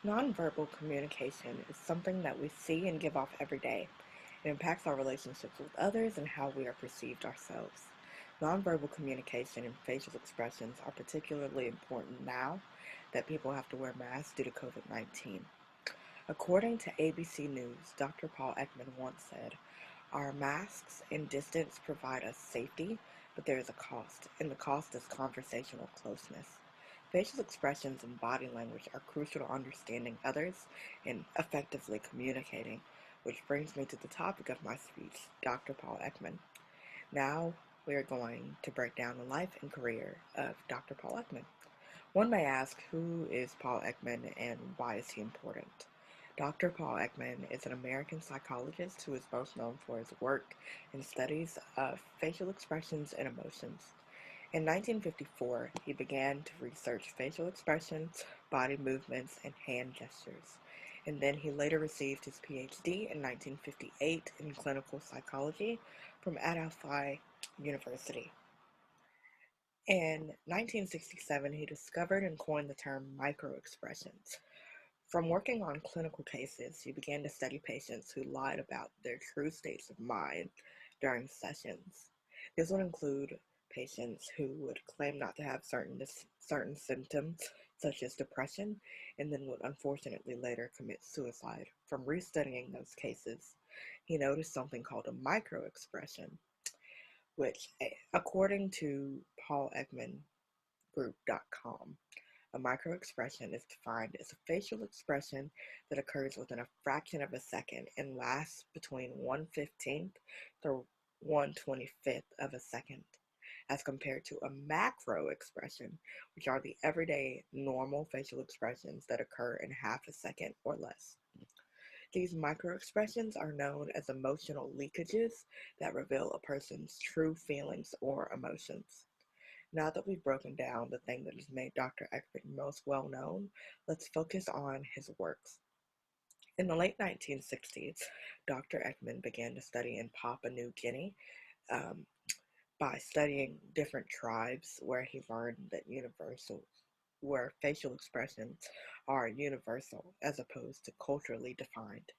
Nonverbal communication is something that we see and give off every day. It impacts our relationships with others and how we are perceived ourselves. Nonverbal communication and facial expressions are particularly important now that people have to wear masks due to COVID-19. According to ABC News, Dr. Paul Ekman once said, "Our masks and distance provide us safety, but there is a cost, and the cost is conversational closeness." Facial expressions and body language are crucial to understanding others and effectively communicating, which brings me to the topic of my speech, Dr. Paul Ekman. Now we are going to break down the life and career of Dr. Paul Ekman. One may ask, who is Paul Ekman and why is he important? Dr. Paul Ekman is an American psychologist who is most known for his work in studies of facial expressions and emotions. In 1954, he began to research facial expressions, body movements, and hand gestures. And then he later received his PhD in 1958 in clinical psychology from Adelphi University. In 1967, he discovered and coined the term microexpressions. From working on clinical cases, he began to study patients who lied about their true states of mind during sessions. This would include patients who would claim not to have certain symptoms, such as depression, and then would unfortunately later commit suicide. From restudying those cases, he noticed something called a microexpression, which, according to paulekmangroup.com, a microexpression is defined as a facial expression that occurs within a fraction of a second and lasts between 1/15th to 1/25th of a second, as compared to a macro expression, which are the everyday normal facial expressions that occur in half a second or less. These microexpressions are known as emotional leakages that reveal a person's true feelings or emotions. Now that we've broken down the thing that has made Dr. Ekman most well known, let's focus on his works. In the late 1960s, Dr. Ekman began to study in Papua New Guinea um, by studying different tribes where he learned that where facial expressions are universal as opposed to culturally defined.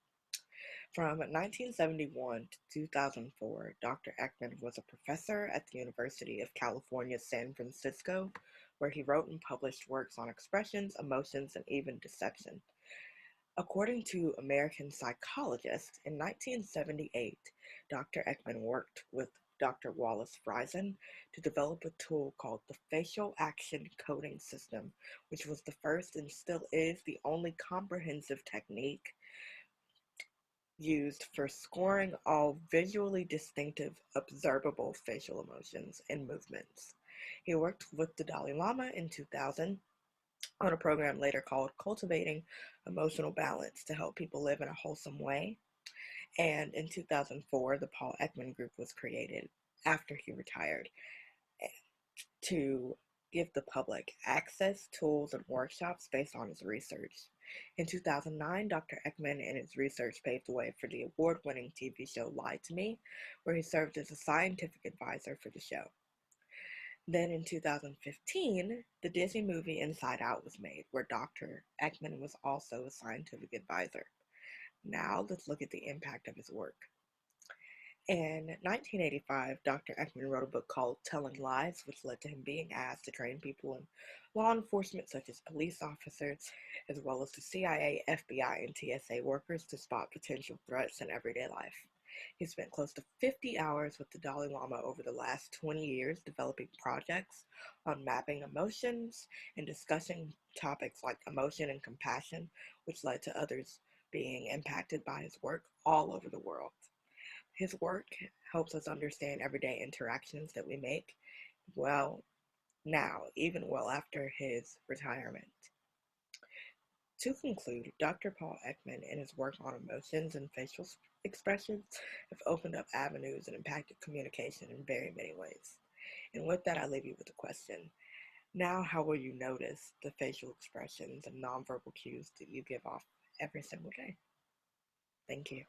From 1971 to 2004, Dr. Ekman was a professor at the University of California, San Francisco, where he wrote and published works on expressions, emotions, and even deception. According to American Psychologist, in 1978, Dr. Ekman worked with Dr. Wallace Friesen to develop a tool called the Facial Action Coding System, which was the first and still is the only comprehensive technique used for scoring all visually distinctive, observable facial emotions and movements. He worked with the Dalai Lama in 2000 on a program later called Cultivating Emotional Balance to help people live in a wholesome way. And in 2004, the Paul Ekman Group was created after he retired to give the public access, tools, and workshops based on his research. In 2009, Dr. Ekman and his research paved the way for the award-winning TV show Lie to Me, where he served as a scientific advisor for the show. Then in 2015, the Disney movie Inside Out was made, where Dr. Ekman was also a scientific advisor. Now let's look at the impact of his work. In 1985, Dr. Ekman wrote a book called Telling Lies, which led to him being asked to train people in law enforcement, such as police officers, as well as the CIA, FBI, and TSA workers to spot potential threats in everyday life. He spent close to 50 hours with the Dalai Lama over the last 20 years developing projects on mapping emotions and discussing topics like emotion and compassion, which led to others being impacted by his work all over the world. His work helps us understand everyday interactions that we make, well, now, even well after his retirement. To conclude, Dr. Paul Ekman and his work on emotions and facial expressions have opened up avenues and impacted communication in very many ways. And with that, I leave you with a question. Now, how will you notice the facial expressions and nonverbal cues that you give off every single day? Thank you.